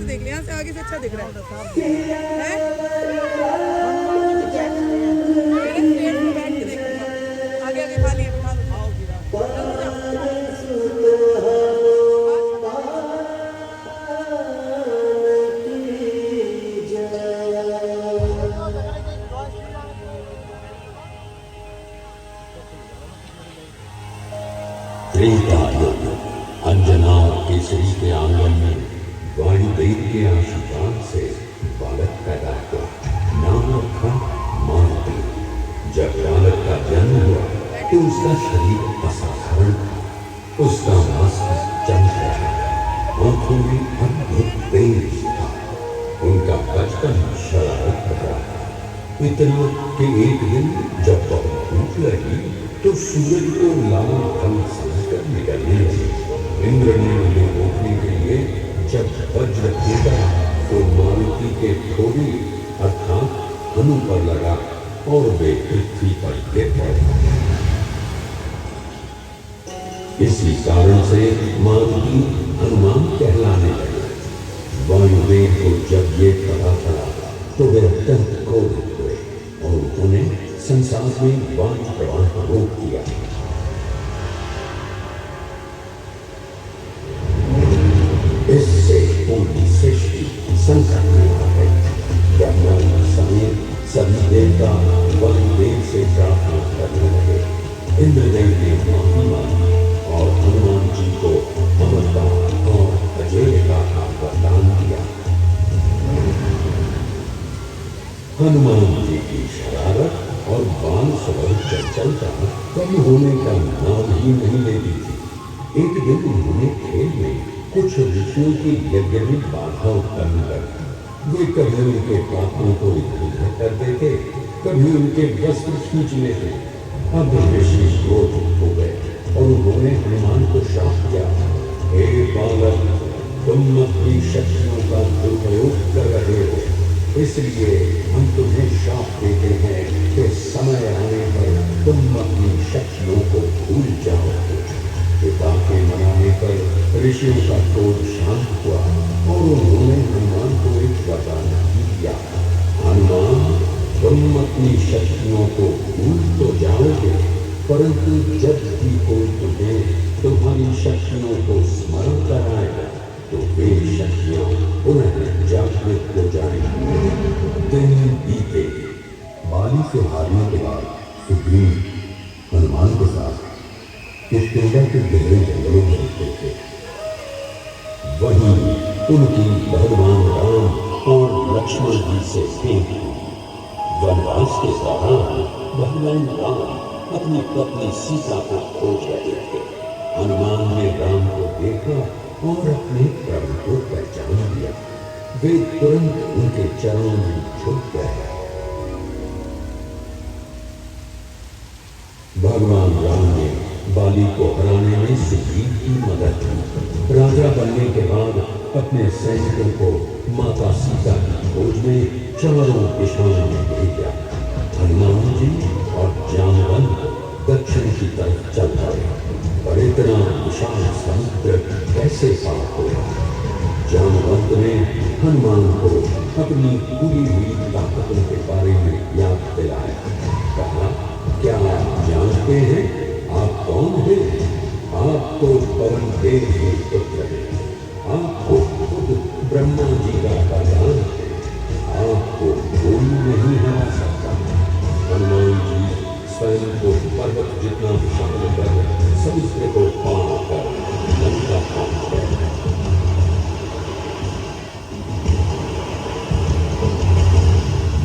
से देख ले, यहाँ से आगे से अच्छा दिख रहा है? पेड़ पे बैठ के देखूंगा। आगे आगे खाली है, बिठा दो। जल्दी जाओ। त्रेता युग अंजना केसरी के आंगन में वायुदेव के आशीर्वाद से बालक पैदा हुआ। नाम रखा मारुति। जब बालक का जन्म हुआ तो उसका शरीर असाधारण था। उसका माथा चमक रहा, आंखों में अद्भुत तेज था। उनका बचपन शरारत भरा था, इतना कि एक दिन जब बहुत भूख लगी तो सूरज को लाल फल समझकर निकलने लगी। इंद्र ने उन्हें रोकने के लिए जब वज्र फेंका तो मारुति के थोड़ी अर्थात हनु पर लगा और वे पृथ्वी पर गिर पड़े। इसी कारण से मारुति हनुमान कहलाने लगे। वायुदेव को जब ये पता चला तो वे अत्यंत क्रोधित हुए और उन्होंने संसार में वायु प्रवाह को रोक दिया। इससे पूरी सृष्टि संकट में आ गई। ब्रह्मा समेत सभी देवता वायुदेव से प्रार्थना करने लगे। इंद्रदेव ने माफी मांगी और हनुमान जी को अमरता और अजेयता का वरदान दिया। हनुमान जी की शरारत और बाल स्वरूप चंचलता कम होने का नाम ही नहीं लेती थी। एक दिन उन्होंने खेल में कुछ ऋषियों की यज्ञ में बाधा उत्पन्न कर वे कभी उनके पापों को इधर कर देते, कभी उनके वस्त्र खींच लेते। अब ऋषि क्रोधित हो गए और उन्होंने हनुमान को श्राप दिया, हे बालक, तुम अपनी शक्तियों का दुरुपयोग कर रहे हो, इसलिए हम तुम्हें श्राप देते हैं कि समय आने पर तुम अपनी शक्तियों को भूल जाओगे। पिता के मनाने पर ऋषियों का क्रोध शांत हुआ और उन्होंने हनुमान को एक वरदान दिया, हनुमान, तुम अपनी शक्तियों को भूल तो जाओगे, परंतु जब भी कोई तुम्हें तुम्हारी शक्तियों को स्मरण कराएगा तो वे शक्तियां पुनः जागृत हो जाएंगी। दिन बीते। बाली से हारने के बाद सुग्रीव हनुमान के साथ किष्किंधा के गहरे जंगलों में रहते थे। वहीं उनकी भगवान राम और लक्ष्मण जी से भेंट हुई। वनवास के दौरान भगवान राम अपनी पत्नी सीता को खोज रहे थे। हनुमान ने राम को देखा और अपने प्रभु को पहचान लिया। वे तुरंत उनके चरणों में झुक गए। भगवान राम ने बाली को हराने में सुग्रीव की मदद की। राजा बनने के बाद अपने सैनिकों को माता सीता की खोज में चारों दिशाओं में भेजा। हनुमान जी और जामवंत दक्षिण की तरफ चल पड़े, पर इतना विशाल समुद्र कैसे पार होगा? जामवंत ने हनुमान को अपनी पूरी हुई ताकतों के बारे में याद दिलाया। कहा, क्या आप जानते हैं आप कौन हैं? आप तो पवन देव के पुत्र हैं। आपको खुद ब्रह्मा जी का वरदान है। आपको कोई नहीं हरा सकता। हनुमान जी स्वयं को पर्वत जितना विशाल कर समुद्र को पार कर लंका पहुंच गए।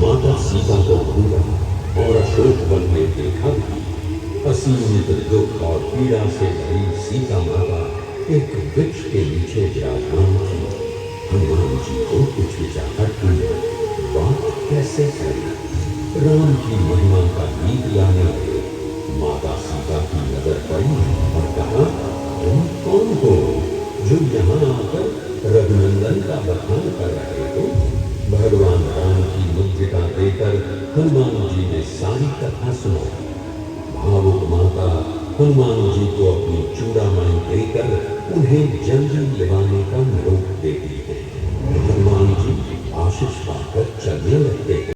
माता सीता को ढूंढा और अशोक वन में देखा भी। असीमित दुख और पीड़ा से भरी सीता माता एक वृक्ष के नीचे विराजमान थी। हनुमान जी को कुछ विचार हुई, बात कैसे करें? राम की महिमा का गीत गाने लगे। माता सीता की नजर पड़ी और कहा, तुम कौन हो जो यहाँ आकर रघुनंदन का बखान कर रहे हो? भगवान राम की मुद्रिका देकर हनुमान जी ने सारी कथा सुनाई। भावुक माता हनुमान जी को अपनी चूड़ामणि देकर उन्हें जल्दी दिलाने का निरोध देती है। हनुमान जी आशीष पाकर चलने लगते हैं।